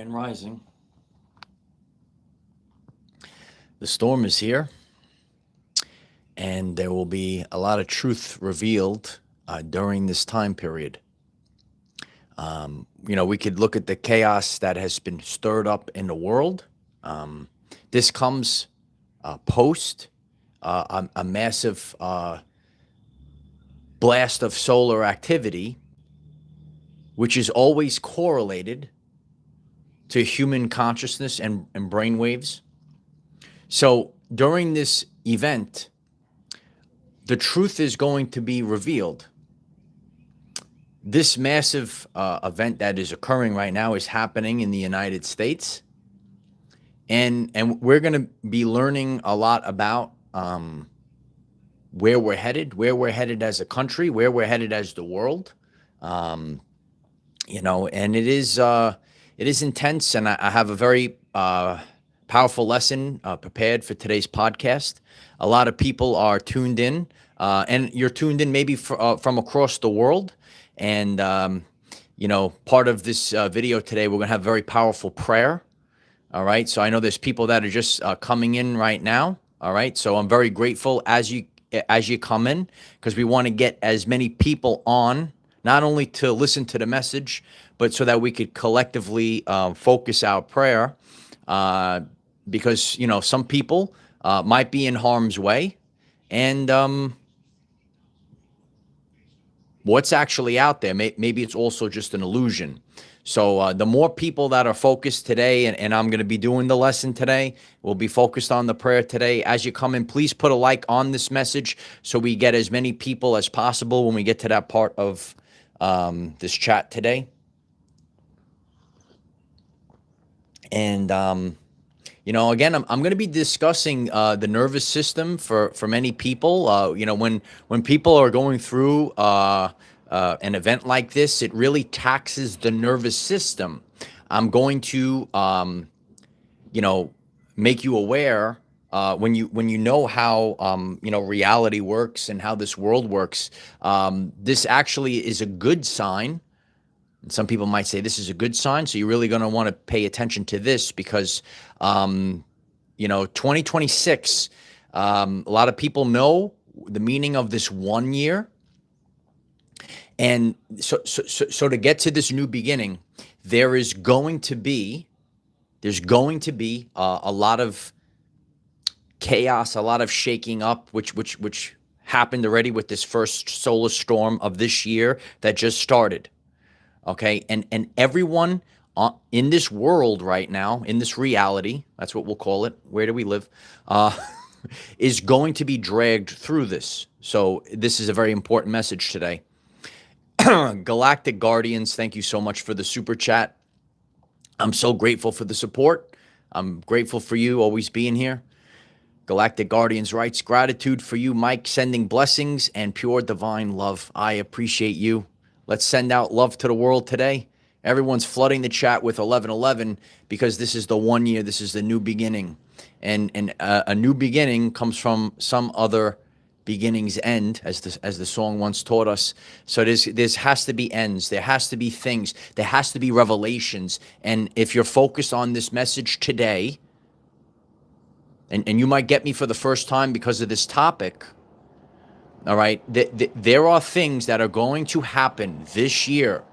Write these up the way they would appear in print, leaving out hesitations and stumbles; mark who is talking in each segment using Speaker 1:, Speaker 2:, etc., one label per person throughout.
Speaker 1: and rising. The storm is here, and there will be a lot of truth revealed during this time period. We could look at the chaos that has been stirred up in the world. This comes post a massive blast of solar activity, which is always correlated to human consciousness and brain waves. So during this event, the truth is going to be revealed. This massive event that is occurring right now is happening in the United States. And we're going to be learning a lot about where we're headed as a country, where we're headed as the world. And it is intense, and I have a very powerful lesson prepared for today's podcast. A lot of people are tuned in, and you're tuned in maybe from across the world. And, part of this video today, we're going to have very powerful prayer. All right. So I know there's people that are just coming in right now. All right. So I'm very grateful as you come in, because we want to get as many people on, not only to listen to the message, but so that we could collectively focus our prayer. Because, some people might be in harm's way, and what's actually out there, maybe it's also just an illusion. So the more people that are focused today, and I'm going to be doing the lesson today, we'll be focused on the prayer today. As you come in, please put a like on this message so we get as many people as possible when we get to that part of this chat today. And, again, I'm going to be discussing the nervous system for many people. When people are going through an event like this, it really taxes the nervous system. I'm going to, make you aware when you know how reality works and how this world works. This actually is a good sign. And some people might say this is a good sign. So you're really going to want to pay attention to this because, 2026, a lot of people know the meaning of this 1 year. And so to get to this new beginning, there's going to be a lot of chaos, a lot of shaking up, which happened already with this first solar storm of this year that just started. Okay, and everyone in this world right now, in this reality, that's what we'll call it, where do we live, is going to be dragged through this. So this is a very important message today. Galactic Guardians, thank you so much for the super chat. I'm so grateful for the support. I'm grateful for you always being here. Galactic Guardians writes, gratitude for you, Mike, sending blessings and pure divine love. I appreciate you. Let's send out love to the world today. Everyone's flooding the chat with 1111 because this is the 1 year. This is the new beginning. And a new beginning comes from some other beginning's end, as the song once taught us. So there has to be ends. There has to be things. There has to be revelations. And if you're focused on this message today, and you might get me for the first time because of this topic, all right, there are things that are going to happen this year.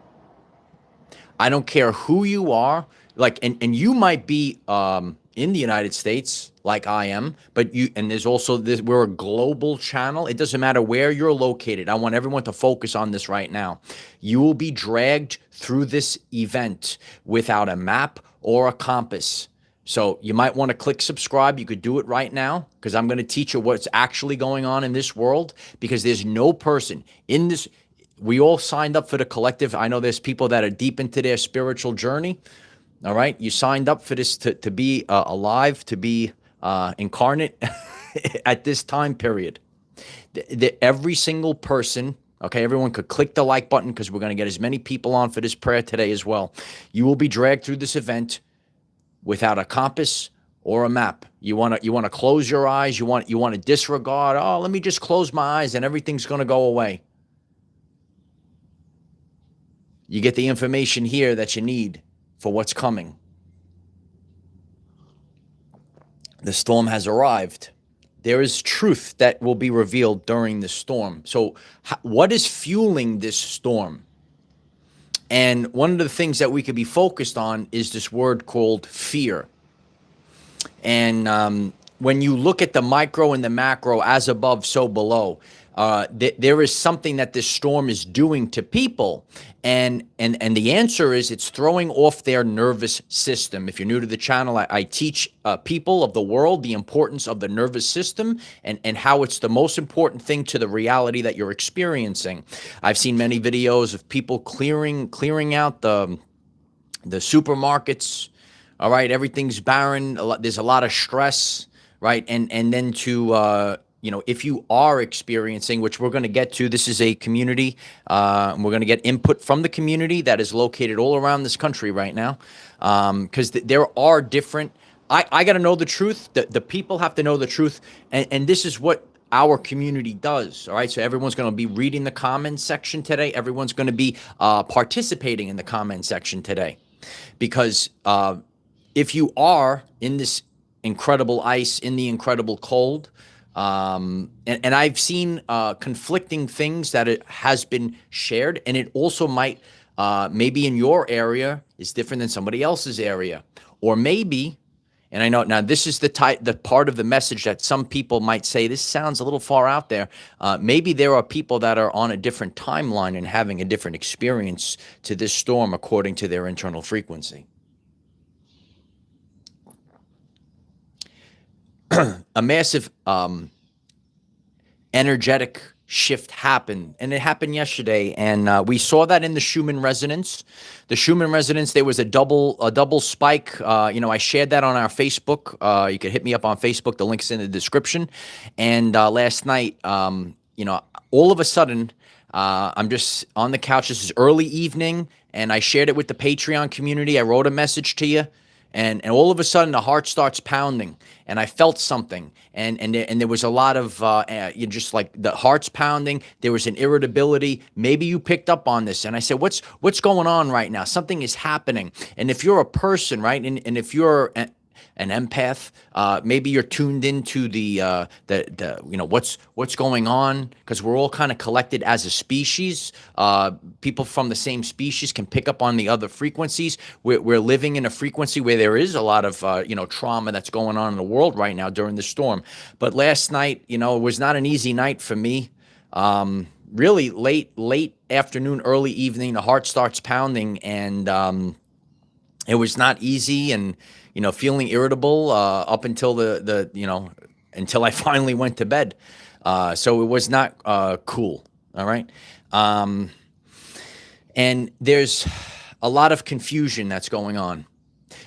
Speaker 1: I don't care who you are, and you might be in the United States, like I am, and there's also this. We're a global channel. It doesn't matter where you're located. I want everyone to focus on this right now. You will be dragged through this event without a map or a compass. So you might want to click subscribe. You could do it right now because I'm going to teach you what's actually going on in this world, because there's no person in this. We all signed up for the collective. I know there's people that are deep into their spiritual journey. All right. You signed up for this to be alive, to be incarnate at this time period. Every single person. Okay, everyone could click the like button because we're going to get as many people on for this prayer today as well. You will be dragged through this event without a compass or a map. You want to close your eyes. You want to disregard. Oh, let me just close my eyes and everything's going to go away. You get the information here that you need for what's coming. The storm has arrived. There is truth that will be revealed during the storm. So, what is fueling this storm? And one of the things that we could be focused on is this word called fear. And when you look at the micro and the macro, as above, so below, there is something that this storm is doing to people, and the answer is it's throwing off their nervous system. If you're new to the channel, I teach people of the world the importance of the nervous system and how it's the most important thing to the reality that you're experiencing. I've seen many videos of people clearing out the supermarkets. All right, everything's barren. There's a lot of stress, right? And then to if you are experiencing, which we're going to get to, this is a community, and we're going to get input from the community that is located all around this country right now, because there are different. I got to know the truth. The people have to know the truth, and this is what our community does. All right, so everyone's going to be reading the comments section today. Everyone's going to be participating in the comment section today, because if you are in this incredible ice, in the incredible cold, and I've seen conflicting things that it has been shared, and it also might maybe in your area is different than somebody else's area, or maybe, and I know now this is the part of the message that some people might say this sounds a little far out there. Maybe there are people that are on a different timeline and having a different experience to this storm according to their internal frequency. A massive energetic shift happened, and it happened yesterday, and we saw that in the Schumann resonance. The Schumann resonance, there was a double spike. I shared that on our Facebook. You could hit me up on Facebook. The link's in the description. And last night, all of a sudden, I'm just on the couch. This is early evening, and I shared it with the Patreon community. I wrote a message to you. And all of a sudden, the heart starts pounding, and I felt something, and there was a lot of just like the heart's pounding. There was an irritability. Maybe you picked up on this, and I said, "What's going on right now? Something is happening." And if you're a person, right, and if you're an empath, maybe you're tuned into the what's going on, because we're all kind of collected as a species. People from the same species can pick up on the other frequencies. We're living in a frequency where there is a lot of trauma that's going on in the world right now during the storm. But last night, it was not an easy night for me. Really late afternoon, early evening, the heart starts pounding, and it was not easy, and feeling irritable up until until I finally went to bed. So it was not cool. All right. And there's a lot of confusion that's going on.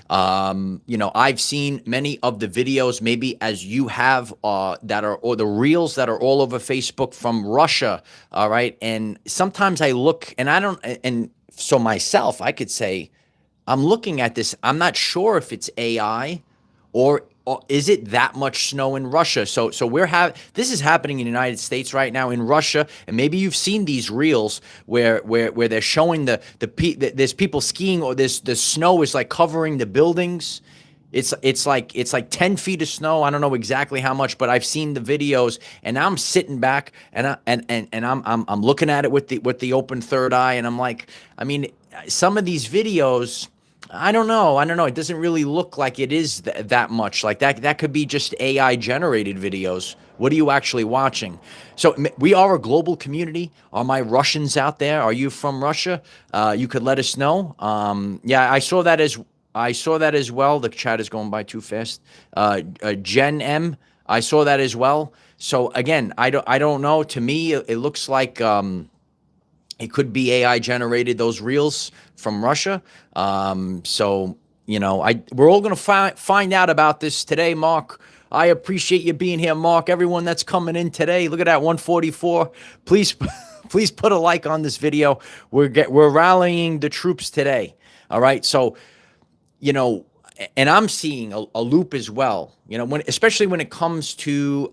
Speaker 1: I've seen many of the videos, maybe as you have, that are, or the reels that are all over Facebook from Russia. All right. And sometimes I look, and so myself, I could say, I'm looking at this. I'm not sure if it's AI or is it that much snow in Russia. So this is happening in the United States right now, in Russia, and maybe you've seen these reels where they're showing there's people skiing, or the snow is like covering the buildings. It's like 10 feet of snow. I don't know exactly how much, but I've seen the videos, and I'm sitting back and I'm looking at it with the open third eye, and I'm like, I mean, some of these videos, I don't know. It doesn't really look like it is that much. Like that could be just AI generated videos. What are you actually watching? So we are a global community. Are my Russians out there? Are you from Russia? You could let us know. Yeah, I saw that as well. The chat is going by too fast. Jen M, I saw that as well. So again, I don't know. To me, it looks like it could be AI generated, those reels from Russia. So we're all going to find out about this today, Mark. I appreciate you being here, Mark. Everyone that's coming in today, look at that 144. Please put a like on this video. We're rallying the troops today. All right. So, and I'm seeing a loop as well, especially when it comes to,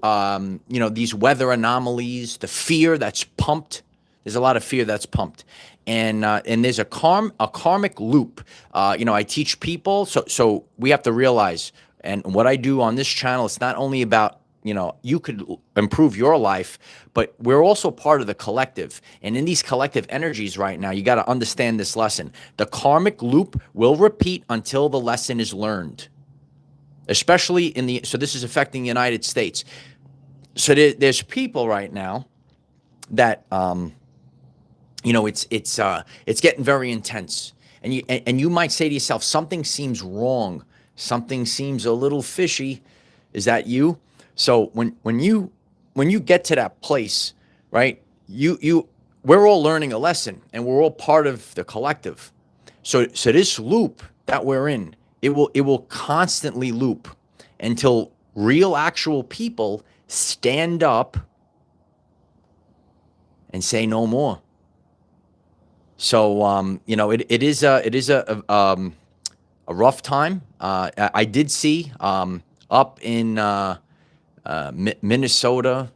Speaker 1: these weather anomalies, the fear that's pumped. There's a lot of fear that's pumped, and there's a karmic loop. I teach people, so we have to realize And what I do on this channel, it's not only about, you could improve your life, but we're also part of the collective. And in these collective energies right now, you got to understand this lesson. The karmic loop will repeat until the lesson is learned, especially so this is affecting the United States. So there's people right now that, it's getting very intense. And you might say to yourself, something seems wrong. Something seems a little fishy. Is that you? So when you get to that place, right? We're all learning a lesson, and we're all part of the collective. So this loop that we're in, it will constantly loop until real, actual people stand up and say no more. So it is a rough time. I did see up in Minnesota,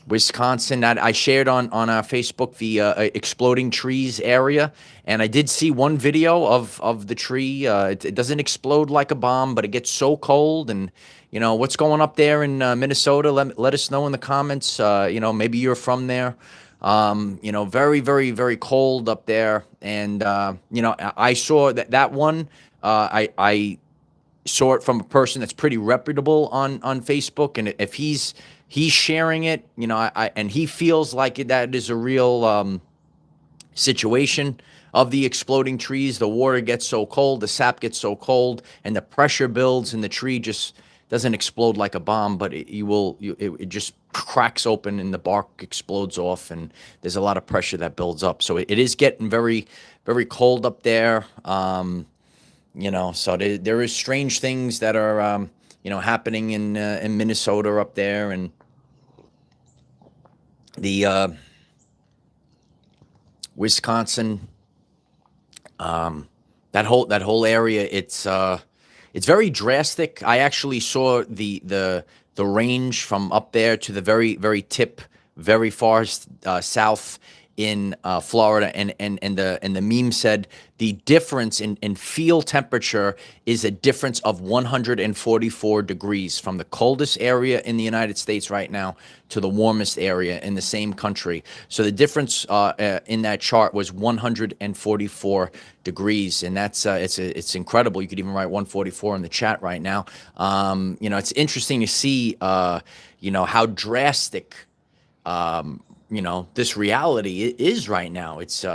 Speaker 1: Wisconsin, that I shared on our Facebook, the exploding trees area, and I did see one video of the tree. It doesn't explode like a bomb, but it gets so cold. And what's going up there in Minnesota? Let us know in the comments. Maybe you're from there. Very, very, very cold up there. And I saw that one. I saw it from a person that's pretty reputable on Facebook, and if he's sharing it, and he feels like that is a real situation of the exploding trees. The water gets so cold, the sap gets so cold, and the pressure builds, and the tree just doesn't explode like a bomb, but it just cracks open and the bark explodes off, and there's a lot of pressure that builds up. So it is getting very, very cold up there. So there is strange things that are happening in Minnesota up there, and the Wisconsin, that whole area. It's very drastic. I actually saw the range from up there to the very, very tip, very far south in Florida, and the meme said the difference in field temperature is a difference of 144 degrees from the coldest area in the United States right now to the warmest area in the same country. So the difference in that chart was 144 degrees, and that's it's incredible. You could even write 144 in the chat right now. It's interesting to see how drastic this reality is right now. It's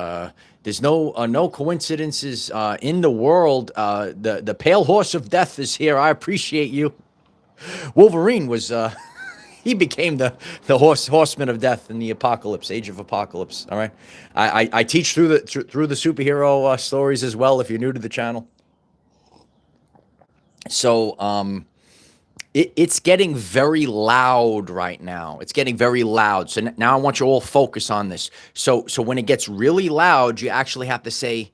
Speaker 1: there's no coincidences in the world. The pale horse of death is here. I appreciate you. Wolverine was he became the horseman of death in the apocalypse, age of apocalypse. All right, I teach through the superhero stories as well. If you're new to the channel, so it's getting very loud right now. It's getting very loud. So now I want you all focus on this. So when it gets really loud, you actually have to say,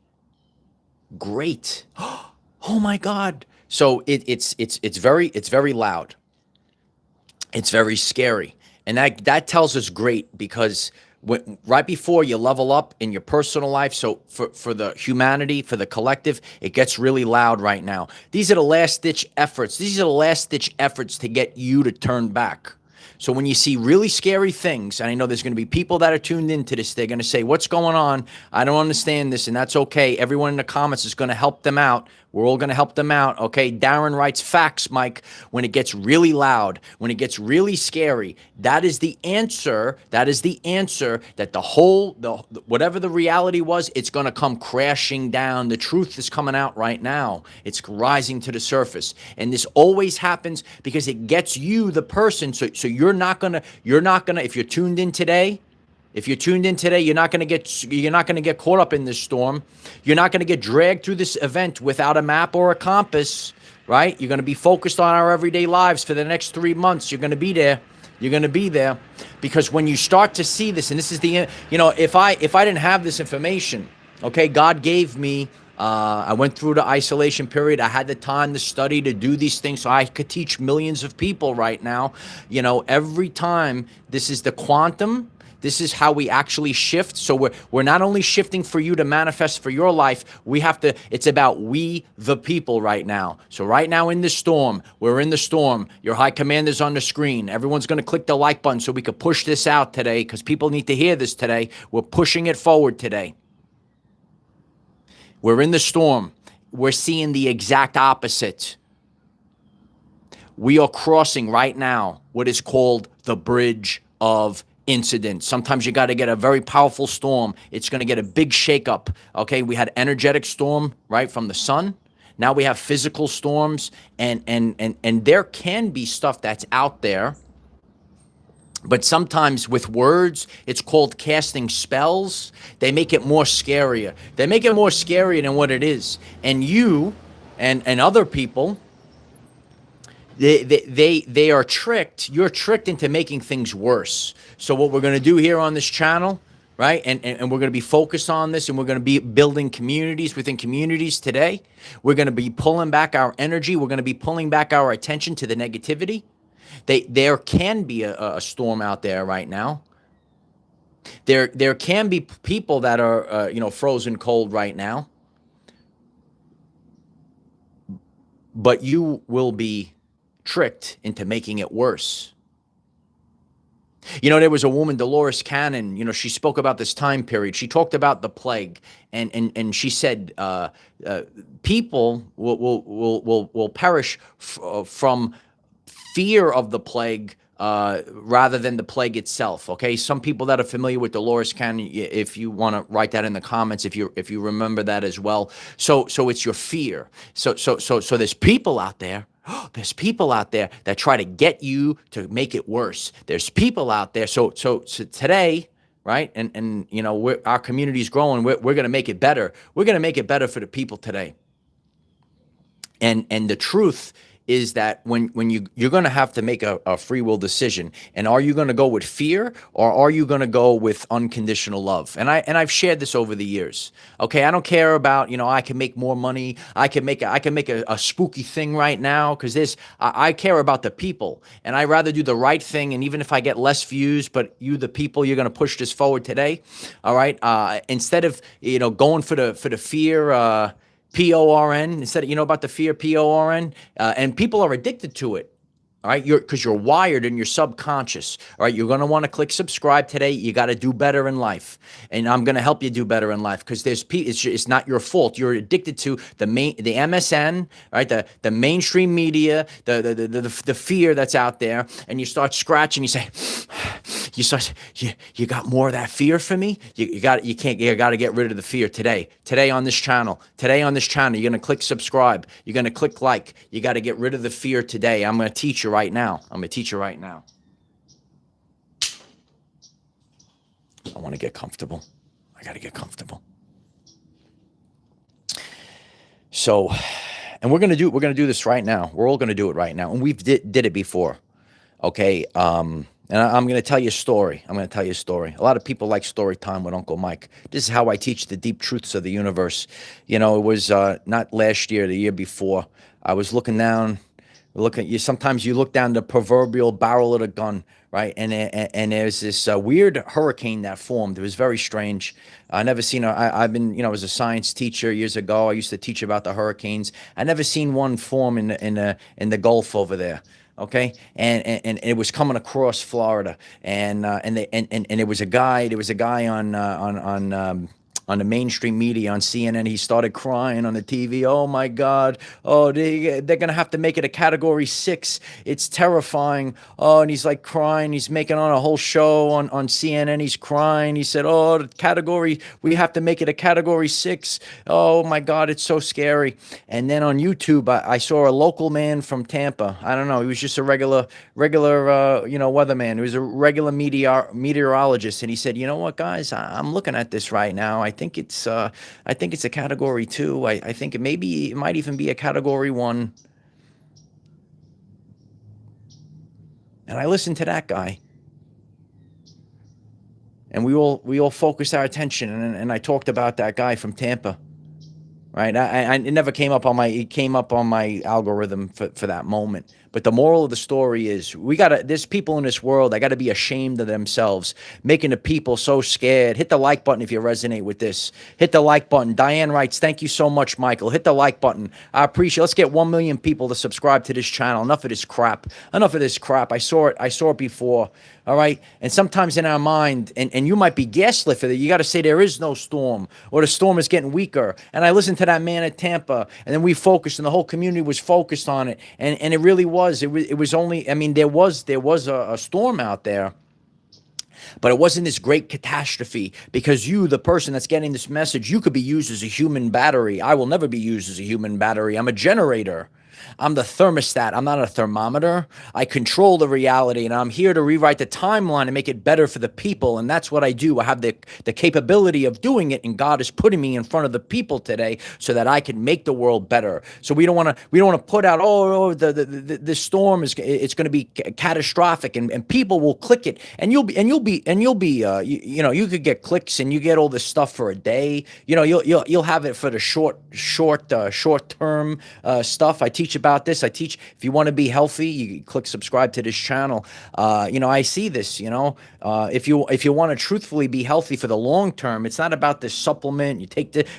Speaker 1: "Great! Oh my God!" So it's very loud. It's very scary, and that tells us great, because right before you level up in your personal life, so for the humanity, for the collective, it gets really loud right now. These are the last-ditch efforts. These are the last-ditch efforts to get you to turn back. So when you see really scary things, and I know there's going to be people that are tuned into this, they're going to say, "What's going on? I don't understand this," and that's okay. Everyone in the comments is going to help them out. We're all going to help them out, okay? Darren writes, "Facts, Mike. When it gets really loud, when it gets really scary, that is the answer. That is the answer that whatever the reality was, it's going to come crashing down. The truth is coming out right now. It's rising to the surface. And this always happens because it gets you, the person. So you're not gonna, if you're tuned in today, you're not going to get caught up in this storm. You're not going to get dragged through this event without a map or a compass, right? You're going to be focused on our everyday lives for the next 3 months. You're going to be there. You're going to be there, because when you start to see this, and this is if I didn't have this information, okay, God gave me, I went through the isolation period. I had the time to study, to do these things, so I could teach millions of people right now. Every time, this is the quantum. This is how we actually shift. So we're not only shifting for you to manifest for your life, it's about we the people right now. So right now in this storm, we're in the storm. Your high commander's on the screen. Everyone's going to click the like button so we could push this out today, because people need to hear this today. We're pushing it forward today. We're in the storm. We're seeing the exact opposite. We are crossing right now what is called the bridge of incident. Sometimes you got to get a very powerful storm. It's going to get a big shakeup. Okay, we had energetic storm, right, from the sun. Now we have physical storms, and there can be stuff that's out there. But sometimes with words, it's called casting spells. They make it more scarier. They make it more scarier than what it is. And you and other people, they are tricked. You're tricked into making things worse. So what we're going to do here on this channel, right? And we're going to be focused on this, and we're going to be building communities within communities today. We're going to be pulling back our energy. We're going to be pulling back our attention to the negativity. There can be a storm out there right now. There can be people that are frozen cold right now. But you will be tricked into making it worse. There was a woman, Dolores Cannon, she spoke about this time period. She talked about the plague, and she said people will perish from fear of the plague rather than the plague itself. Okay, some people that are familiar with Dolores Cannon, if you want to write that in the comments, if you remember that as well. So it's your fear. So there's people out there. There's people out there that try to get you to make it worse. There's people out there. So today, right? And our community is growing. We're going to make it better. We're going to make it better for the people today. And the truth is that when you're going to have to make a free will decision, and are you going to go with fear, or are you going to go with unconditional love? And I've shared this over the years. Okay, I don't care about I can make more money. I can make a spooky thing right now, because I care about the people, and I rather do the right thing. And even if I get less views, but you the people, you're going to push this forward today. All right, instead of going for the fear. PORN, instead of, about the fear, PORN, and people are addicted to it. All right, because you're wired in your subconscious. All right, you're going to want to click subscribe today. You got to do better in life, and I'm going to help you do better in life, because it's not your fault. You're addicted to the MSN, right? The mainstream media, the fear that's out there, and you start scratching. You say, you got more of that fear for me? You got to get rid of the fear today. Today on this channel. Today on this channel, you're going to click subscribe. You're going to click like. You got to get rid of the fear today. I'm going to teach you right now. I'm going to teach you right now. I want to get comfortable. I got to get comfortable. So, and we're going to do this right now. We're all going to do it right now. And we've did it before. Okay. And I'm going to tell you a story. A lot of people like story time with Uncle Mike. This is how I teach the deep truths of the universe. It was not last year, the year before. I was looking down. Sometimes you look down the proverbial barrel of the gun, right? And there's this weird hurricane that formed. It was very strange. I never seen I've been, as a science teacher years ago. I used to teach about the hurricanes. I never seen one form in the Gulf over there. Okay, and it was coming across Florida, and there was a guy on the mainstream media, on CNN. He started crying on the TV. Oh my God! Oh, they're gonna have to make it a Category 6. It's terrifying. Oh, and he's like crying. He's making on a whole show on CNN. He's crying. He said, "Oh, we have to make it a Category 6. Oh my God, it's so scary." And then on YouTube, I saw a local man from Tampa. I don't know. He was just a regular weatherman. He was a regular meteorologist, and he said, "You know what, guys? I'm looking at this right now. I think it's a Category 2. I think it might even be a Category 1." And I listened to that guy, and we all focused our attention, and I talked about that guy from Tampa, right? It never came up on my algorithm for that moment, But the moral of the story is there's people in this world that got to be ashamed of themselves, making the people so scared. Hit the like button if you resonate with this. Hit the like button. Diane writes, thank you so much, Michael. Hit the like button. I appreciate it. Let's get 1 million people to subscribe to this channel. Enough of this crap. Enough of this crap. I saw it before. All right. And sometimes in our mind, and you might be gaslit for that, you got to say there is no storm, or the storm is getting weaker. And I listened to that man at Tampa, and then we focused, and the whole community was focused on it. And it really was. It was only, I mean, there was a storm out there. But it wasn't this great catastrophe, because you, the person that's getting this message, you could be used as a human battery. I will never be used as a human battery. I'm a generator. I'm the thermostat. I'm not a thermometer. I control the reality, and I'm here to rewrite the timeline and make it better for the people. And that's what I do. I have the capability of doing it, and God is putting me in front of the people today so that I can make the world better. So we don't want to put out, the storm it's going to be catastrophic, and people will click it, and you'll be you could get clicks, and you get all this stuff for a day. You'll have it for the short term stuff. I teach about this. I teach, if you want to be healthy, you click subscribe to this channel. I see this, if you want to truthfully be healthy for the long term, it's not about this supplement.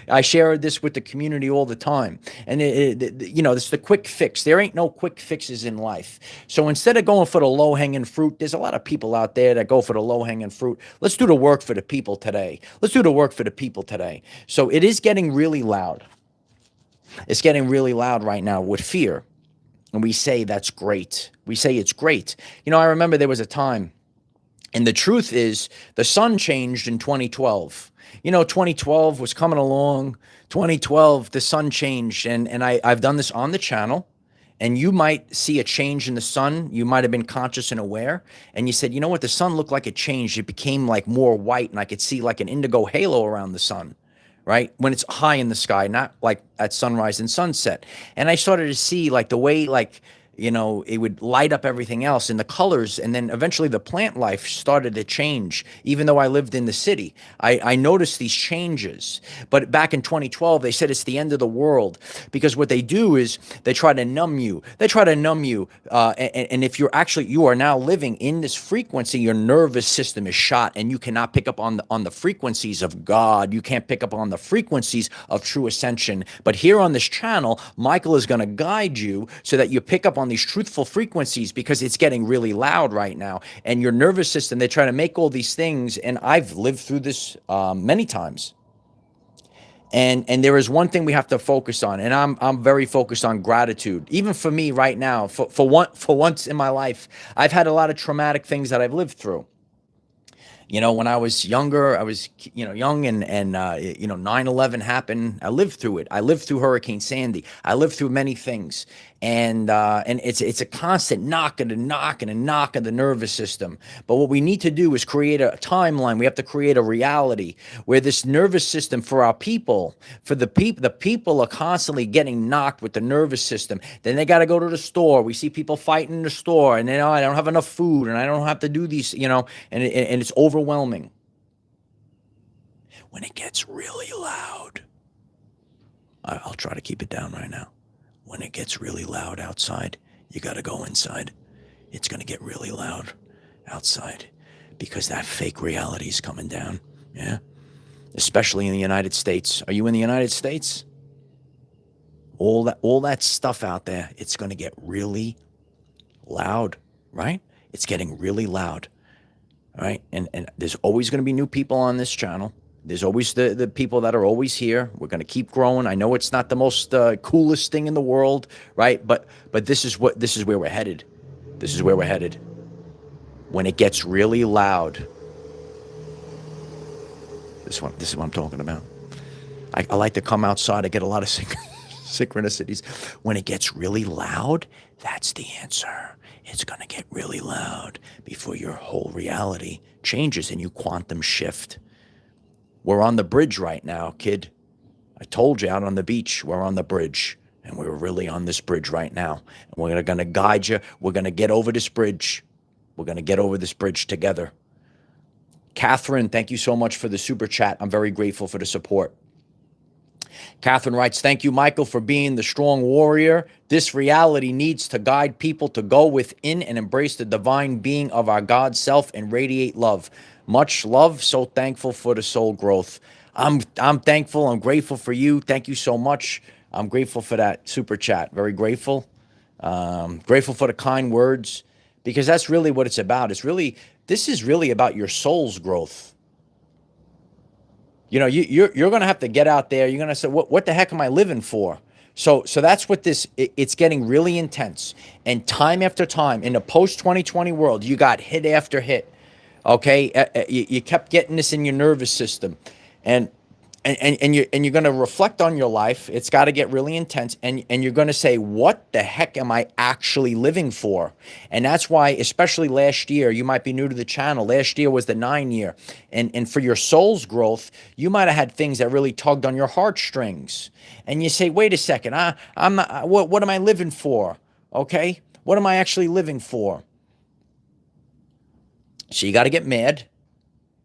Speaker 1: I share this with the community all the time. And it's the quick fix. There ain't no quick fixes in life. So instead of going for the low hanging fruit, there's a lot of people out there that go for the low hanging fruit. Let's do the work for the people today. So it is getting really loud. It's getting really loud right now with fear. And we say that's great. We say it's great. I remember there was a time, and the truth is the sun changed in 2012. 2012 was coming along. 2012, the sun changed. And I've done this on the channel. And you might see a change in the sun. You might have been conscious and aware. And you said, you know what? The sun looked like it changed. It became like more white. And I could see like an indigo halo around the sun. Right? When it's high in the sky, not like at sunrise and sunset. And I started to see like the way it would light up everything else in the colors. And then eventually the plant life started to change. Even though I lived in the city, I noticed these changes. But back in 2012, they said it's the end of the world, because what they do is they try to numb you. And if you are now living in this frequency, your nervous system is shot, and you cannot pick up on the frequencies of God. You can't pick up on the frequencies of true ascension. But here on this channel, Michael is going to guide you so that you pick up on these truthful frequencies, because it's getting really loud right now. And your nervous system, they try to make all these things, and I've lived through this many times. And there is one thing we have to focus on, and I'm very focused on gratitude. Even for me right now, for once in my life, I've had a lot of traumatic things that I've lived through. When I was younger, I was, young, and 9/11 happened. I lived through it. I lived through Hurricane Sandy. I lived through many things. And it's a constant knock of the nervous system. But what we need to do is create a timeline. We have to create a reality where this nervous system for our people, the people are constantly getting knocked with the nervous system. Then they got to go to the store. We see people fighting in the store, and I don't have enough food, and I don't have to do these, and it's overwhelming. When it gets really loud, I'll try to keep it down right now. When it gets really loud outside, you got to go inside. It's going to get really loud outside, because that fake reality is coming down. Yeah. Especially in the United States. Are you in the United States? All that stuff out there, it's going to get really loud, right? It's getting really loud. All right. And there's always going to be new people on this channel. There's always the people that are always here. We're going to keep growing. I know it's not the most coolest thing in the world, right? But this is where we're headed. This is where we're headed. When it gets really loud, this is what I'm talking about. I like to come outside. I get a lot of synchronicities. When it gets really loud, that's the answer. It's going to get really loud before your whole reality changes and you quantum shift. We're on the bridge right now, kid. I told you, out on the beach, we're on the bridge. And we're really on this bridge right now. And we're going to guide you. We're going to get over this bridge. We're going to get over this bridge together. Catherine, thank you so much for the super chat. I'm very grateful for the support. Catherine writes, thank you, Michael, for being the strong warrior. This reality needs to guide people to go within and embrace the divine being of our God self and radiate love. Much love. So thankful for the soul growth. I'm thankful. I'm grateful for you. Thank you so much. I'm grateful for that super chat. Very grateful. Grateful for the kind words, because that's really what it's about. This is really about your soul's growth. You know, you're going to have to get out there. You're going to say, what the heck am I living for? So that's what it's getting really intense. And time after time in the post 2020 world, you got hit after hit. Okay. You kept getting this in your nervous system, and you're going to reflect on your life. It's got to get really intense, and you're going to say, what the heck am I actually living for? And that's why, especially last year, you might be new to the channel. Last year was the 9-year, and for your soul's growth, you might have had things that really tugged on your heartstrings, and you say, wait a second, I'm not. What am I living for? Okay, what am I actually living for? So you got to get mad.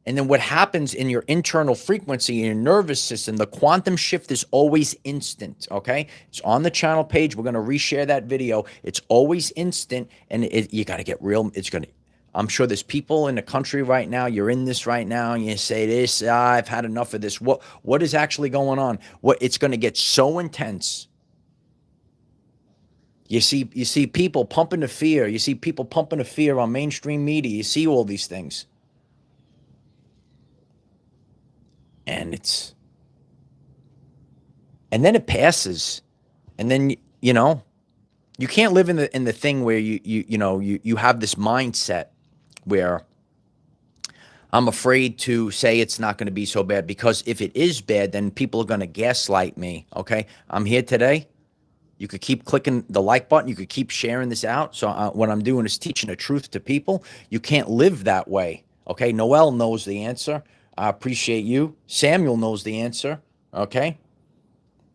Speaker 1: And then what happens in your internal frequency, in your nervous system, the quantum shift is always instant, okay? It's on the channel page. We're going to reshare that video. It's always instant, and you got to get real. I'm sure there's people in the country right now, you're in this right now, and you say this, I've had enough of this. What is actually going on? It's going to get so intense. You see people pumping the fear. You see people pumping the fear on mainstream media. You see all these things. And then it passes, and then you can't live in the thing where you have this mindset where I'm afraid to say it's not going to be so bad, because if it is bad, then people are going to gaslight me. Okay, I'm here today. You could keep clicking the like button. You could keep sharing this out. So what I'm doing is teaching the truth to people. You can't live that way. Okay, Noel knows the answer. I appreciate you. Samuel knows the answer. Okay.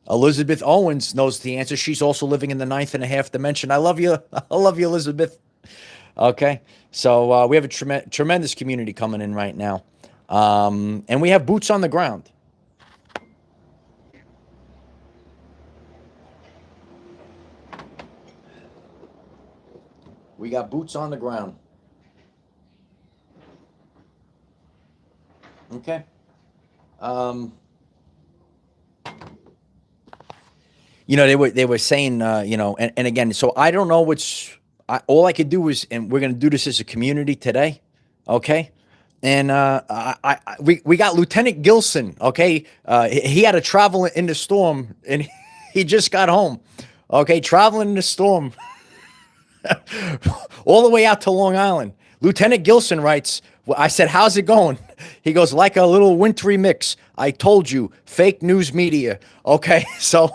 Speaker 1: Elizabeth Owens knows the answer. She's also living in the 9th and a half dimension. I love you. I love you, Elizabeth. Okay. So we have a tremendous community coming in right now. And we have boots on the ground. We got boots on the ground. Okay. They were saying, and again, so I don't know all I could do is, and we're going to do this as a community today. Okay. And we got Lieutenant Gilson. Okay. He had to travel in the storm, and he just got home. Okay. Traveling in the storm all the way out to Long Island. Lieutenant Gilson writes, I said, how's it going? He goes, like a little wintry mix. I told you, fake news media. Okay, so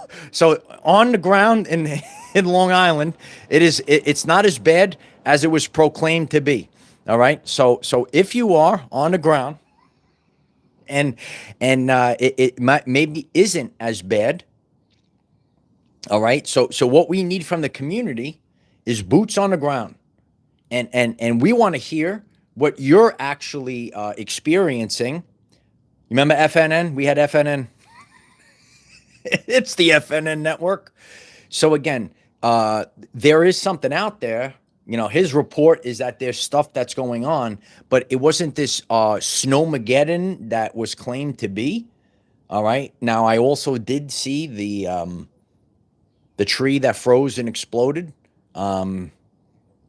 Speaker 1: on the ground in Long Island, it's not as bad as it was proclaimed to be. All right, so if you are on the ground, and it maybe isn't as bad. All right, so what we need from the community is boots on the ground, and we want to hear what you're actually experiencing. Remember FNN? We had FNN. It's the FNN network. So again, there is something out there. His report is that there's stuff that's going on, but it wasn't this snowmageddon that was claimed to be. All right. Now, I also did see the tree that froze and exploded.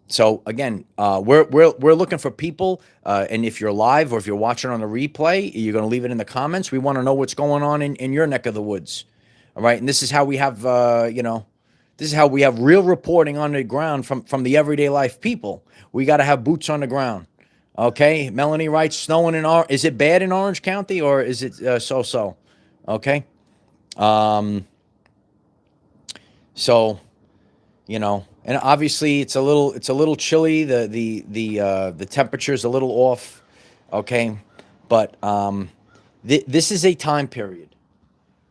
Speaker 1: So again, we're looking for people, and if you're live or if you're watching on a replay, you're going to leave it in the comments. We want to know what's going on in your neck of the woods. All right, and this is how we have, this is how we have real reporting on the ground from the everyday life people. We got to have boots on the ground. Okay, Melanie writes, snowing in is it bad in Orange County, or is it so-so? Okay, so. And obviously it's a little chilly. The temperature is a little off. Okay. But, this is a time period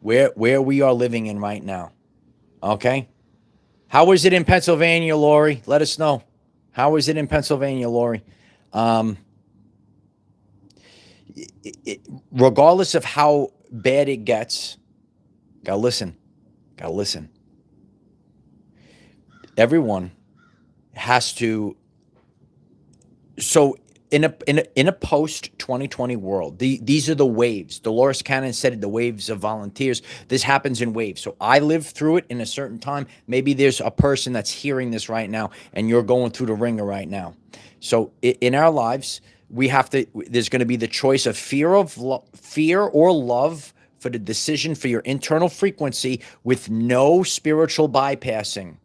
Speaker 1: where we are living in right now. Okay. How is it in Pennsylvania, Lori? Let us know. How is it in Pennsylvania, Lori? Regardless of how bad it gets, Gotta listen. Gotta listen. Everyone has to. So in a post 2020 world, these are the waves. Dolores Cannon said the waves of volunteers. This happens in waves. So I lived through it in a certain time. Maybe there's a person that's hearing this right now, and you're going through the ringer right now. So in our lives, we have to. There's going to be the choice of fear or love for the decision for your internal frequency with no spiritual bypassing.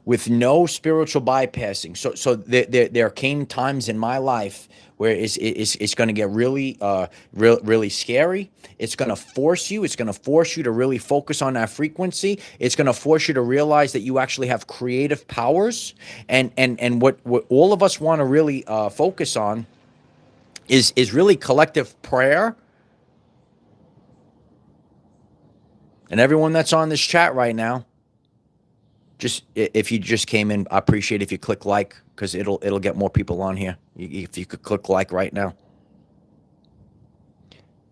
Speaker 1: With no spiritual bypassing. So there came times in my life where it's going to get really scary. It's going to force you. It's going to force you to really focus on that frequency. It's going to force you to realize that you actually have creative powers. And what all of us want to really focus on is really collective prayer. And everyone that's on this chat right now, just if you just came in, I appreciate if you click like, because it'll get more people on here. If you could click like right now.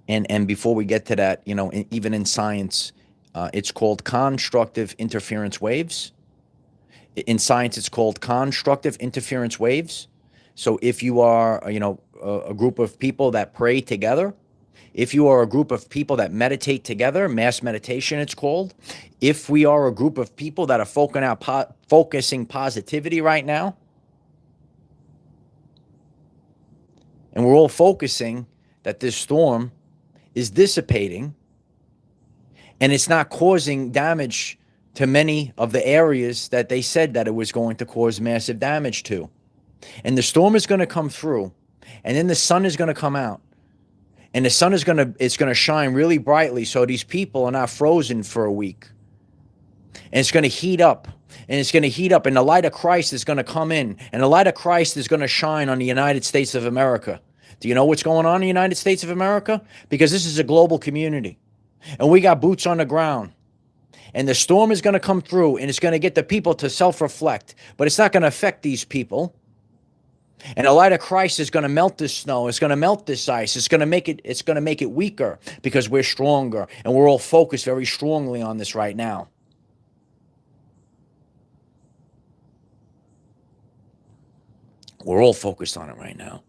Speaker 1: And before we get to that, even in science, it's called constructive interference waves. In science, it's called constructive interference waves. So if you are, a group of people that pray together, if you are a group of people that meditate together, mass meditation it's called, if we are a group of people that are focusing positivity right now, and we're all focusing that this storm is dissipating and it's not causing damage to many of the areas that they said that it was going to cause massive damage to. And the storm is going to come through, and then the sun is going to come out. And the sun is going to shine really brightly, so these people are not frozen for a week. And it's going to heat up. And it's going to heat up. And the light of Christ is going to come in. And the light of Christ is going to shine on the United States of America. Do you know what's going on in the United States of America? Because this is a global community. And we got boots on the ground. And the storm is going to come through, and it's going to get the people to self-reflect. But it's not going to affect these people. And the light of Christ is going to melt this snow. It's going to melt this ice. It's going to make it weaker, because we're stronger, and we're all focused very strongly on this right now. We're all focused on it right now.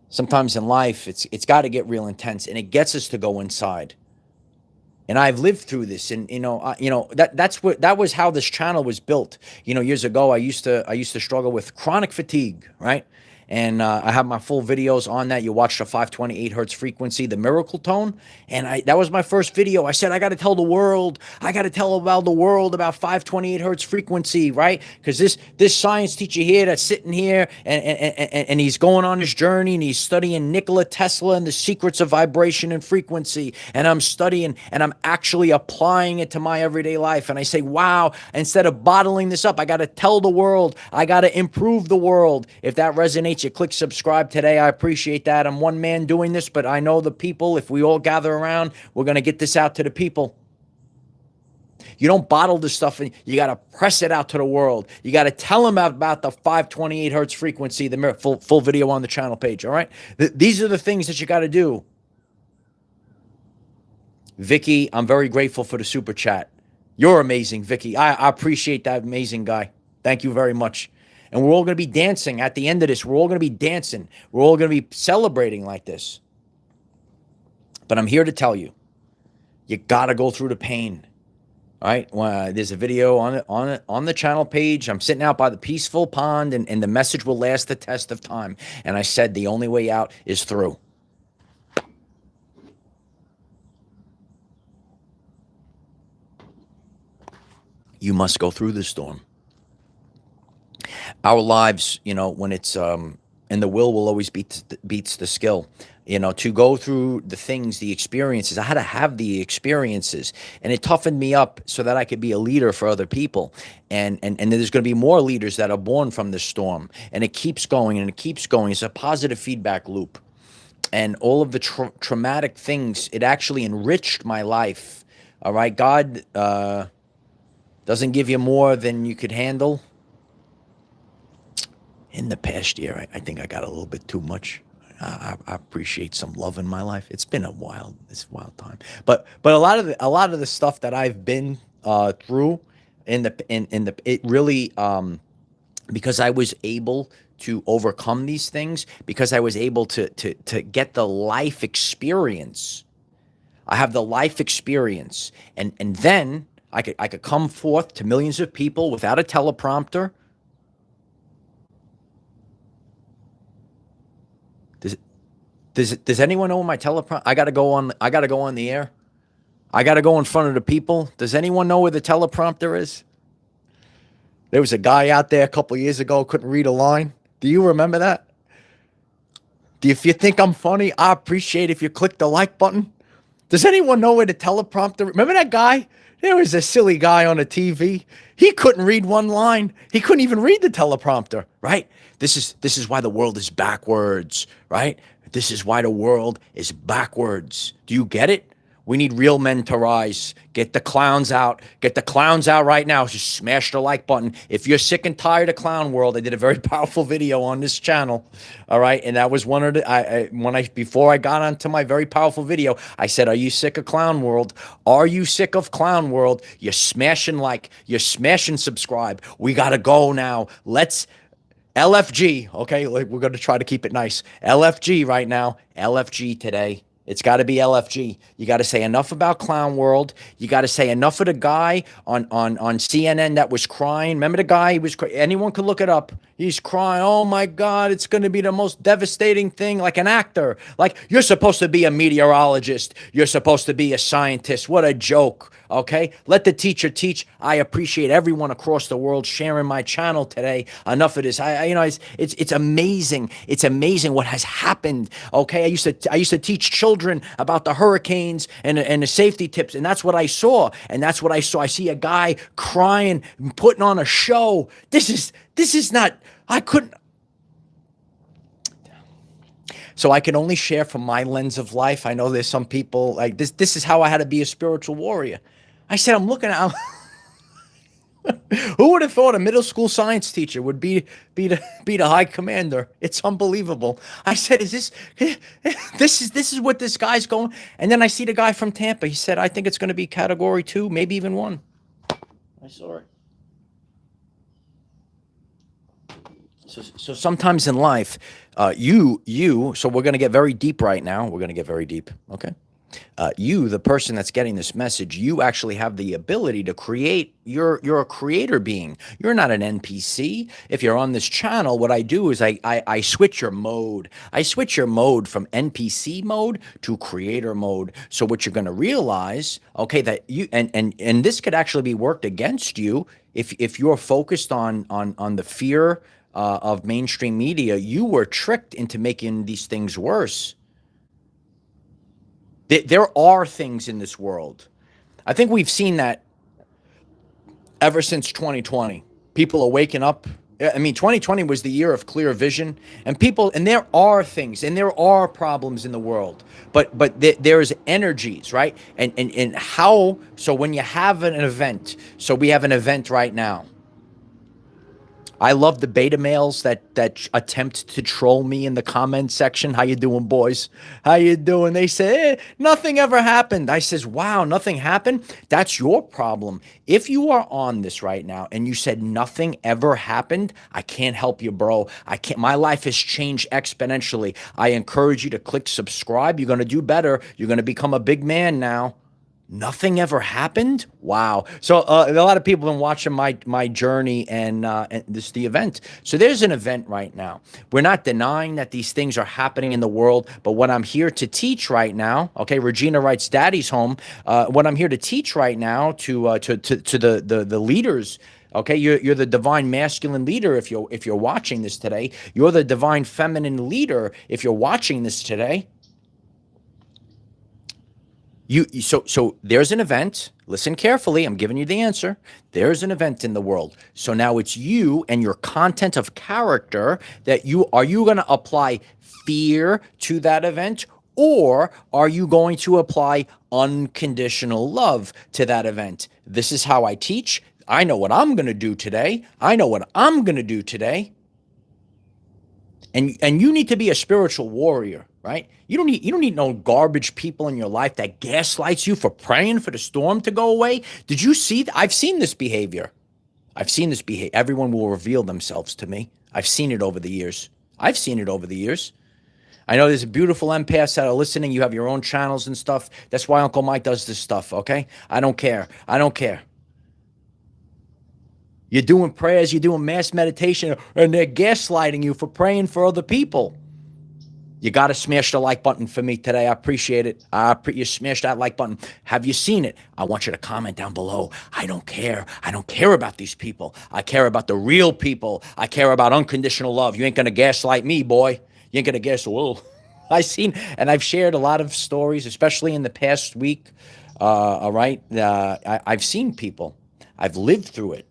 Speaker 1: Sometimes in life, it's got to get real intense, and it gets us to go inside. And I've lived through this, and that was how this channel was built. Years ago, I used to struggle with chronic fatigue, right? And I have my full videos on that. You watch the 528 hertz frequency, the miracle tone. And that was my first video. I said, I got to tell the world. I got to tell about the world about 528 hertz frequency, right? Because this science teacher here that's sitting here and he's going on his journey, and he's studying Nikola Tesla and the secrets of vibration and frequency. And I'm studying, and I'm actually applying it to my everyday life. And I say, wow, instead of bottling this up, I got to tell the world. I got to improve the world. If that resonates, you click subscribe today. I appreciate that. I'm one man doing this, but I know the people. If we all gather around, we're going to get this out to the people. You don't bottle this stuff, and you got to press it out to the world. You got to tell them about the 528 hertz frequency, the full video on the channel page. All right. These are the things that you got to do. Vicky, I'm very grateful for the super chat. You're amazing, Vicky. I appreciate that, amazing guy. Thank you very much. And we're all going to be dancing at the end of this. We're all going to be dancing. We're all going to be celebrating like this. But I'm here to tell you, you got to go through the pain. All right. There's a video on the channel page. I'm sitting out by the peaceful pond, and the message will last the test of time. And I said the only way out is through. You must go through the storm. Our lives, when it's and the will always beats the skill. To go through the things, the experiences. I had to have the experiences, and it toughened me up so that I could be a leader for other people. And there's going to be more leaders that are born from this storm, and it keeps going and it keeps going. It's a positive feedback loop, and all of the traumatic things, it actually enriched my life. All right, God doesn't give you more than you could handle. In the past year, I think I got a little bit too much. I appreciate some love in my life. It's been it's a wild time. But a lot of the stuff that I've been through in the it really because I was able to overcome these things, because I was able to get the life experience. I have the life experience, and then I could come forth to millions of people without a teleprompter. Does does anyone know my teleprompter? I gotta go on the air. I gotta go in front of the people. Does anyone know where the teleprompter is? There was a guy out there a couple of years ago couldn't read a line. Do you remember that? If you think I'm funny, I appreciate if you click the like button. Does anyone know where the teleprompter? Remember that guy? There was a silly guy on the TV. He couldn't read one line. He couldn't even read the teleprompter, right? This is why the world is backwards, right? This is why the world is backwards. Do you get it? We need real men to rise. Get the clowns out. Get the clowns out right now. Just smash the like button. If you're sick and tired of clown world, I did a very powerful video on this channel. All right. And that was one of the, before I got onto my very powerful video, I said, are you sick of clown world? Are you sick of clown world? You're smashing like, you're smashing subscribe. We got to go now. Let's, LFG. Okay. We're going to try to keep it nice. LFG right now. LFG today. It's got to be LFG. You got to say enough about Clown World. You got to say enough of the guy on CNN that was crying. Remember the guy? He was anyone could look it up. He's crying. Oh my God, it's going to be the most devastating thing. Like an actor. Like you're supposed to be a meteorologist. You're supposed to be a scientist. What a joke. Okay, let the teacher teach. I appreciate everyone across the world sharing my channel today. Enough of this. It's amazing. It's amazing what has happened. Okay, I used to teach children about the hurricanes and the safety tips, and that's what I saw. And that's what I saw. I see a guy crying, putting on a show. This is not. I couldn't. So I can only share from my lens of life. I know there's some people like this. This is how I had to be a spiritual warrior. I said, I'm looking at. Who would have thought a middle school science teacher would be the high commander? It's unbelievable. I said, this is what this guy's going? And then I see the guy from Tampa. He said, I think it's going to be category 2, maybe even 1. I saw it. So sometimes in life, so we're going to get very deep right now. We're going to get very deep. Okay. You, the person that's getting this message, you actually have the ability to create. You're a creator being. You're not an NPC. If you're on this channel, what I do is I switch your mode. I switch your mode from NPC mode to creator mode. So what you're going to realize, okay, that you and this could actually be worked against you if you're focused on the fear of mainstream media. You were tricked into making these things worse. There are things in this world. I think we've seen that ever since 2020. People are waking up. I mean, 2020 was the year of clear vision, and there are things and there are problems in the world, but there's energies, right? And how, so when you have an event, so we have an event right now. I love the beta males that attempt to troll me in the comment section. How you doing, boys? How you doing? They say, nothing ever happened. I says, wow, nothing happened? That's your problem. If you are on this right now and you said nothing ever happened, I can't help you, bro. I can't. My life has changed exponentially. I encourage you to click subscribe. You're going to do better. You're going to become a big man now. Nothing ever happened? Wow. So a lot of people have been watching my journey and the event. So there's an event right now. We're not denying that these things are happening in the world, but what I'm here to teach right now, okay, Regina writes, Daddy's home. What I'm here to teach right now to the leaders. Okay, you're the divine masculine leader if you're watching this today. You're the divine feminine leader if you're watching this today. So there's an event. Listen carefully. I'm giving you the answer. There's an event in the world. So now it's you and your content of character that are you going to apply fear to that event, or are you going to apply unconditional love to that event? This is how I teach. I know what I'm going to do today. And you need to be a spiritual warrior, right? You don't need no garbage people in your life that gaslights you for praying for the storm to go away. Did you see? I've seen this behavior. I've seen this behavior. Everyone will reveal themselves to me. I've seen it over the years. I've seen it over the years. I know there's beautiful empaths that are listening. You have your own channels and stuff. That's why Uncle Mike does this stuff, okay? I don't care. I don't care. You're doing prayers, you're doing mass meditation, and they're gaslighting you for praying for other people. You got to smash the like button for me today. I appreciate it. You smash that like button. Have you seen it? I want you to comment down below. I don't care. I don't care about these people. I care about the real people. I care about unconditional love. You ain't going to gaslight me, boy. You ain't going to gaslight. Whoa. I've shared a lot of stories, especially in the past week. All right. I've seen people. I've lived through it.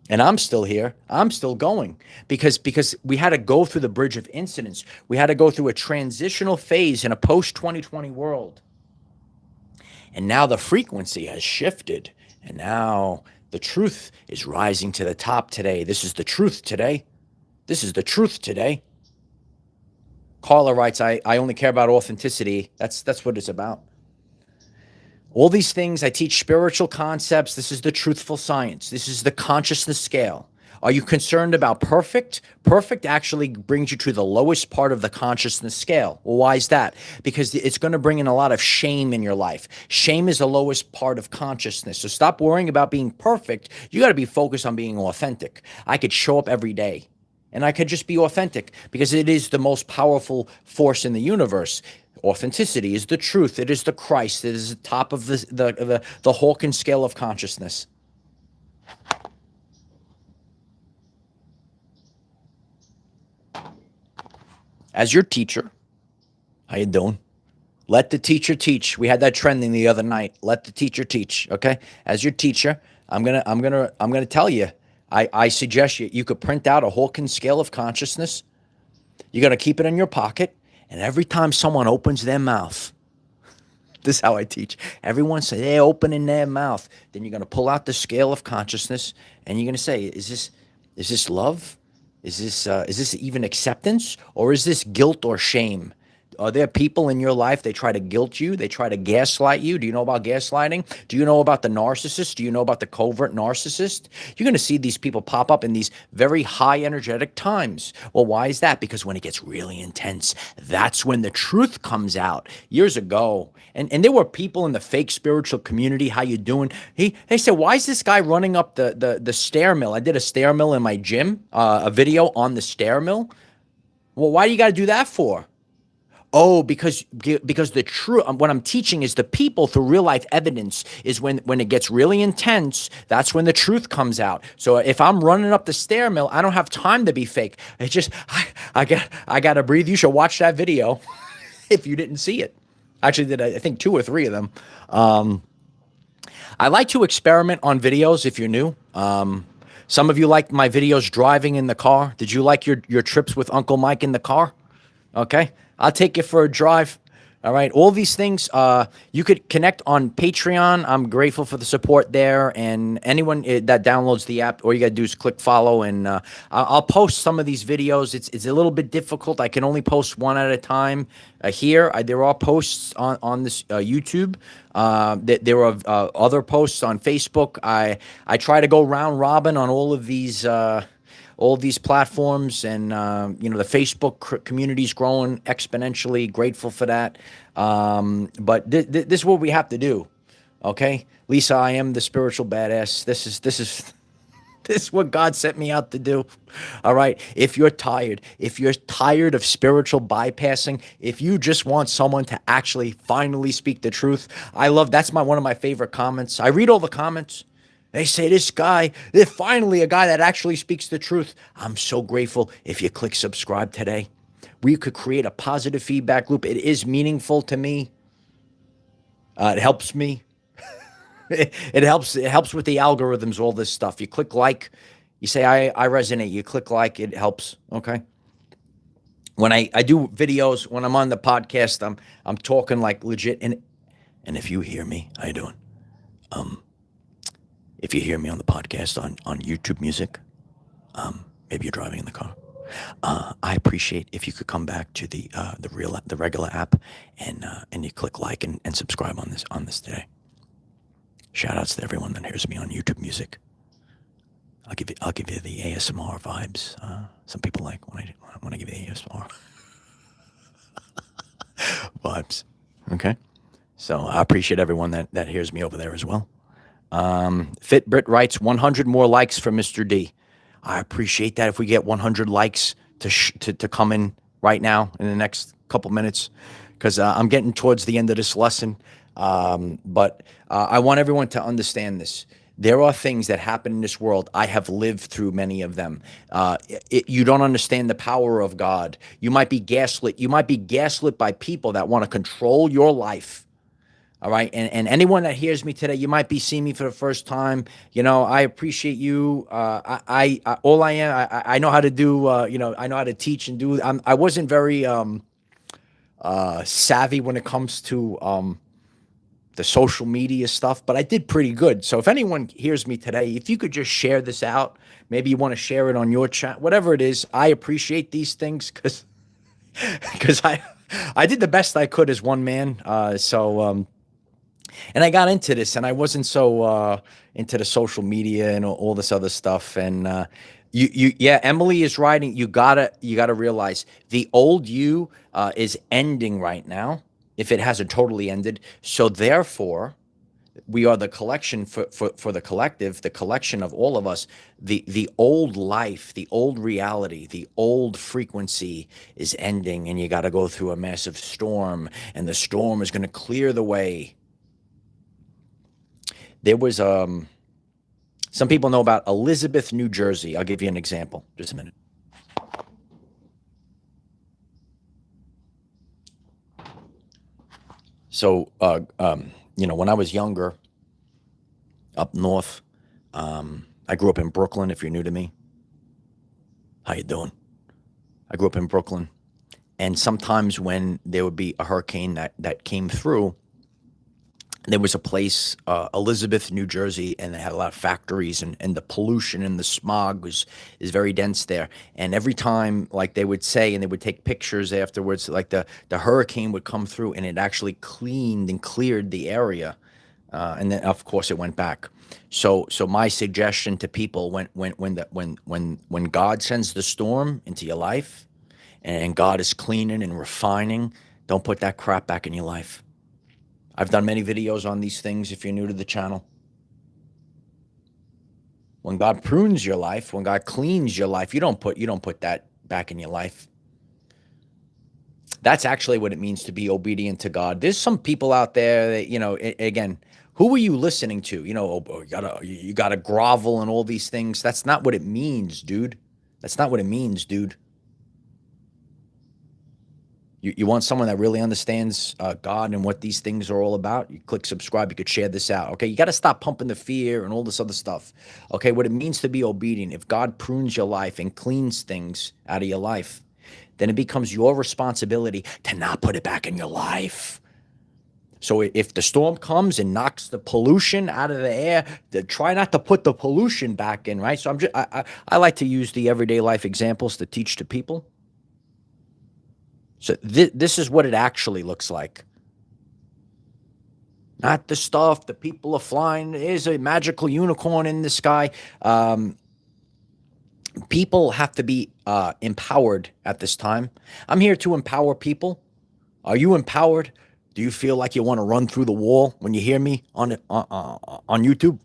Speaker 1: And I'm still here. I'm still going because we had to go through the bridge of incidents. We had to go through a transitional phase in a post-2020 world. And now the frequency has shifted. And now the truth is rising to the top today. This is the truth today. This is the truth today. Carla writes, I only care about authenticity. That's what it's about. All these things, I teach spiritual concepts. This is the truthful science. This is the consciousness scale. Are you concerned about perfect? Perfect actually brings you to the lowest part of the consciousness scale. Well, why is that? Because it's going to bring in a lot of shame in your life. Shame is the lowest part of consciousness. So stop worrying about being perfect. You got to be focused on being authentic. I could show up every day and I could just be authentic because it is the most powerful force in the universe. Authenticity is the truth. It is the Christ. It is the top of the Hawkins scale of consciousness. As your teacher, how you doing? Let the teacher teach. We had that trending the other night. Let the teacher teach. Okay. As your teacher, I'm gonna tell you. I suggest you could print out a Hawkins scale of consciousness. You're gonna keep it in your pocket. And every time someone opens their mouth, this is how I teach. Everyone say they're opening their mouth. Then you're going to pull out the scale of consciousness, and you're going to say, "Is this love? Is this even acceptance, or is this guilt or shame?" Are there people in your life, they try to guilt you? They try to gaslight you? Do you know about gaslighting? Do you know about the narcissist? Do you know about the covert narcissist? You're going to see these people pop up in these very high energetic times. Well, why is that? Because when it gets really intense, that's when the truth comes out. Years ago, and there were people in the fake spiritual community, how you doing? They said, why is this guy running up the stair mill? I did a stair mill in my gym, a video on the stair mill. Well, why do you got to do that for? Oh, because the true, what I'm teaching is the people through real life evidence is when it gets really intense, that's when the truth comes out. So if I'm running up the stair mill, I don't have time to be fake. It's just, I got to breathe. You should watch that video if you didn't see it. I actually did, I think 2 or 3 of them. I like to experiment on videos if you're new. Some of you like my videos driving in the car. Did you like your trips with Uncle Mike in the car? Okay. I'll take you for a drive. All right. All these things, you could connect on Patreon. I'm grateful for the support there. And anyone that downloads the app, all you got to do is click follow. And I'll post some of these videos. It's a little bit difficult. I can only post one at a time here. There are posts on this YouTube. There are other posts on Facebook. I try to go round robin on all of these platforms, and the Facebook community is growing exponentially. Grateful for that. But this is what we have to do. Okay, Lisa, I am the spiritual badass. This is what God sent me out to do. All right. If you're tired of spiritual bypassing, if you just want someone to actually finally speak the truth, that's one of my favorite comments. I read all the comments. They say this guy, there's finally a guy that actually speaks the truth. I'm so grateful if you click subscribe today. We could create a positive feedback loop. It is meaningful to me. It helps me. It helps with the algorithms, all this stuff. You click like, you say, I resonate. You click like, it helps. Okay. When I do videos, when I'm on the podcast, I'm talking like legit. And if you hear me, how you doing? If you hear me on the podcast on YouTube Music, maybe you're driving in the car. I appreciate if you could come back to the regular app and you click like and subscribe on this today. Shout outs to everyone that hears me on YouTube Music. I'll give you the ASMR vibes. Some people like when I give you the ASMR vibes. Okay, so I appreciate everyone that hears me over there as well. Fitbrit writes 100 more likes for Mr. D. I appreciate that. If we get 100 likes to come in right now in the next couple minutes, because I'm getting towards the end of this lesson. But I want everyone to understand this. There are things that happen in this world. I have lived through many of them. You don't understand the power of God. You might be gaslit. You might be gaslit by people that want to control your life. All right. And anyone that hears me today, you might be seeing me for the first time. I appreciate you. I all I am, I know how to do, I know how to teach and do. I wasn't very savvy when it comes to the social media stuff, but I did pretty good. So if anyone hears me today, if you could just share this out, maybe you want to share it on your chat, whatever it is, I appreciate these things because I did the best I could as one man. And I got into this, and I wasn't so into the social media and all this other stuff. And yeah, Emily is writing. You gotta realize the old you is ending right now, if it hasn't totally ended. So therefore, we are the collection for the collective, the collection of all of us. The old life, the old reality, the old frequency is ending, and you got to go through a massive storm, and the storm is going to clear the way. There was some people know about Elizabeth, New Jersey. I'll give you an example. Just a minute. So, when I was younger, up north, I grew up in Brooklyn. If you're new to me, how you doing? I grew up in Brooklyn, and sometimes when there would be a hurricane that came through, there was a place, Elizabeth, New Jersey, and they had a lot of factories, and the pollution and the smog is very dense there. And every time, like they would say, and they would take pictures afterwards, like the hurricane would come through, and it actually cleaned and cleared the area. And then, of course, it went back. So my suggestion to people, when God sends the storm into your life, and God is cleaning and refining, don't put that crap back in your life. I've done many videos on these things if you're new to the channel. When God prunes your life, when God cleans your life, you don't put that back in your life. That's actually what it means to be obedient to God. There's some people out there that, again, who are you listening to? You gotta grovel and all these things. That's not what it means, dude. That's not what it means, dude. You want someone that really understands God and what these things are all about? You click subscribe. You could share this out. Okay, you got to stop pumping the fear and all this other stuff. Okay, what it means to be obedient. If God prunes your life and cleans things out of your life, then it becomes your responsibility to not put it back in your life. So if the storm comes and knocks the pollution out of the air, try not to put the pollution back in, right? So I like to use the everyday life examples to teach to people. So this is what it actually looks like. Not the stuff that people are flying. There's a magical unicorn in the sky. People have to be empowered at this time. I'm here to empower people. Are you empowered? Do you feel like you want to run through the wall when you hear me on YouTube?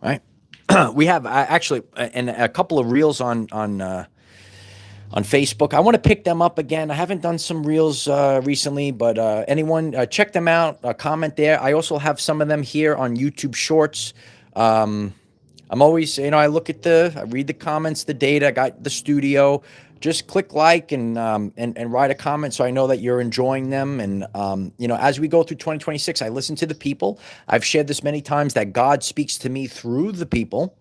Speaker 1: Right? We have actually and a couple of reels on Facebook. I want to pick them up again. I haven't done some reels recently, but anyone check them out, comment there. I also have some of them here on YouTube Shorts. I'm always, I look at I read the comments, the data. I got the studio. Just click like and write a comment so I know that you're enjoying them. And as we go through 2026, I listen to the people. I've shared this many times that God speaks to me through the people,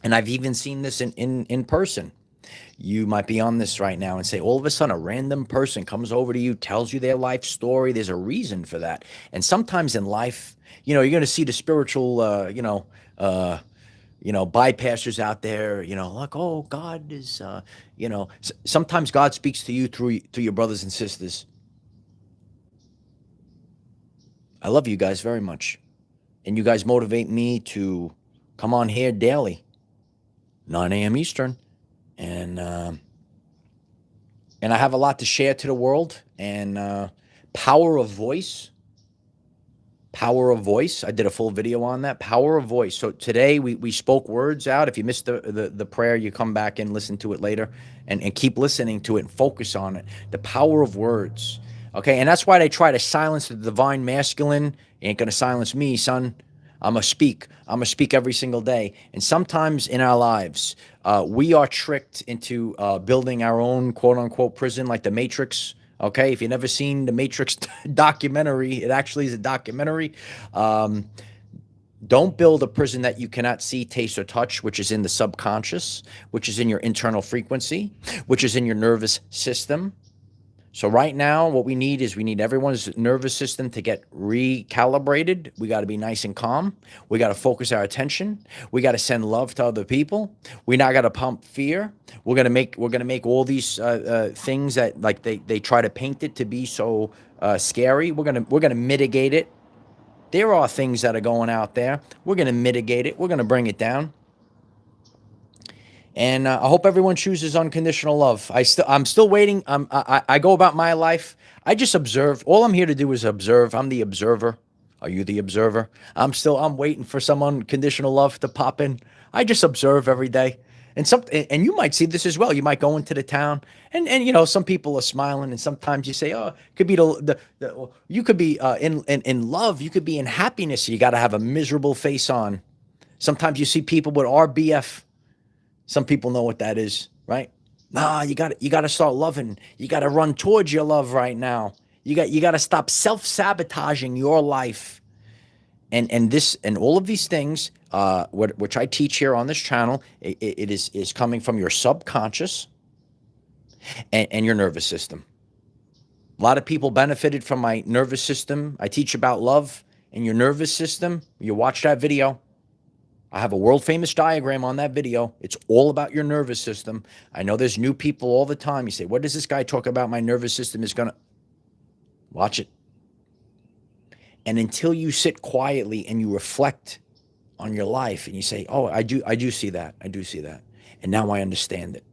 Speaker 1: and I've even seen this in person. You might be on this right now and say, all of a sudden, a random person comes over to you, tells you their life story. There's a reason for that. And sometimes in life, you're going to see the spiritual, bypassers out there, like, oh, God is, sometimes God speaks to you through your brothers and sisters. I love you guys very much. And you guys motivate me to come on here daily, 9 a.m. Eastern. And I have a lot to share to the world. And power of voice. Power of voice. I did a full video on that. Power of voice. So today we spoke words out. If you missed the prayer, you come back and listen to it later and keep listening to it and focus on it. The power of words. Okay. And that's why they try to silence the divine masculine. You ain't going to silence me, son. I'm going to speak. I'm going to speak every single day. And sometimes in our lives, we are tricked into building our own quote unquote prison, like the Matrix. Okay, if you've never seen the Matrix documentary, it actually is a documentary. Don't build a prison that you cannot see, taste, or touch, which is in the subconscious, which is in your internal frequency, which is in your nervous system. So right now, what we need everyone's nervous system to get recalibrated. We got to be nice and calm. We got to focus our attention. We got to send love to other people. We not got to pump fear. We're gonna make all these things that, like, they try to paint it to be so scary. We're gonna mitigate it. There are things that are going out there. We're gonna mitigate it. We're gonna bring it down. And I hope everyone chooses unconditional love. I'm still waiting. I go about my life. I just observe. All I'm here to do is observe. I'm the observer. Are you the observer? I'm waiting for some unconditional love to pop in. I just observe every day. And you might see this as well. You might go into the town and some people are smiling, and sometimes you say, oh, it could be you could be in love. You could be in happiness. You got to have a miserable face on. Sometimes you see people with RBF. Some people know what that is, right? Nah, you got to start loving. You got to run towards your love right now. You got to stop self-sabotaging your life. And all of these things, which I teach here on this channel, it is coming from your subconscious and your nervous system. A lot of people benefited from my nervous system. I teach about love and your nervous system. You watch that video. I have a world famous diagram on that video. It's all about your nervous system. I know there's new people all the time. You say, what does this guy talk about? My nervous system is going to watch it. And until you sit quietly and you reflect on your life and you say, oh, I do see that. I do see that. And now I understand it.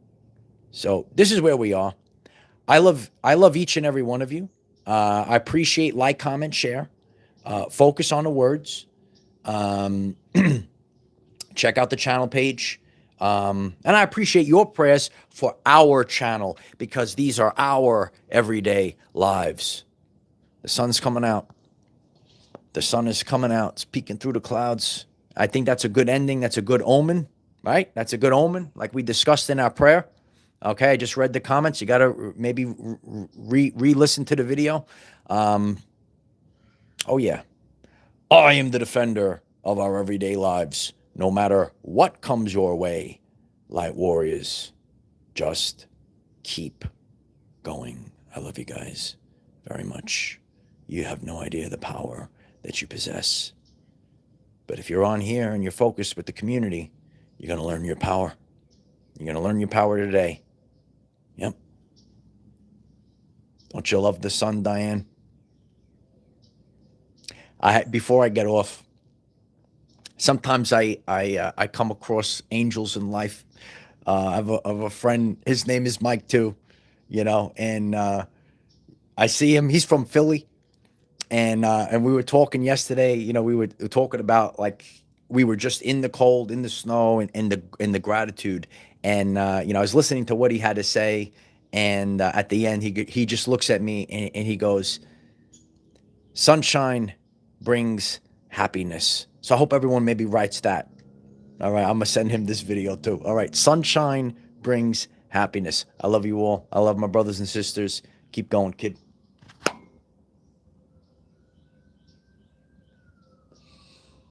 Speaker 1: So this is where we are. I love each and every one of you. I appreciate like, comment, share. Focus on the words. Check out the channel page. And I appreciate your prayers for our channel, because these are our everyday lives. The sun's coming out. The sun is coming out. It's peeking through the clouds. I think that's a good ending. That's a good omen, right? That's a good omen, like we discussed in our prayer. Okay, I just read the comments. You got to maybe re-listen to the video. Oh, yeah. I am the defender of our everyday lives. No matter what comes your way, light warriors, just keep going. I love you guys very much. You have no idea the power that you possess. But if you're on here and you're focused with the community, you're going to learn your power. You're going to learn your power today. Yep. Don't you love the sun, Diane? Before I get off, sometimes I come across angels in life. I have a friend. His name is Mike too, and I see him. He's from Philly, and we were talking yesterday. We were talking about, like, we were just in the cold, in the snow, and in the gratitude. And I was listening to what he had to say, and at the end, he just looks at me and he goes, "Sunshine brings happiness." So I hope everyone maybe writes that. All right, I'm gonna send him this video too. All right, sunshine brings happiness. I love you all. I love my brothers and sisters. Keep going, kid.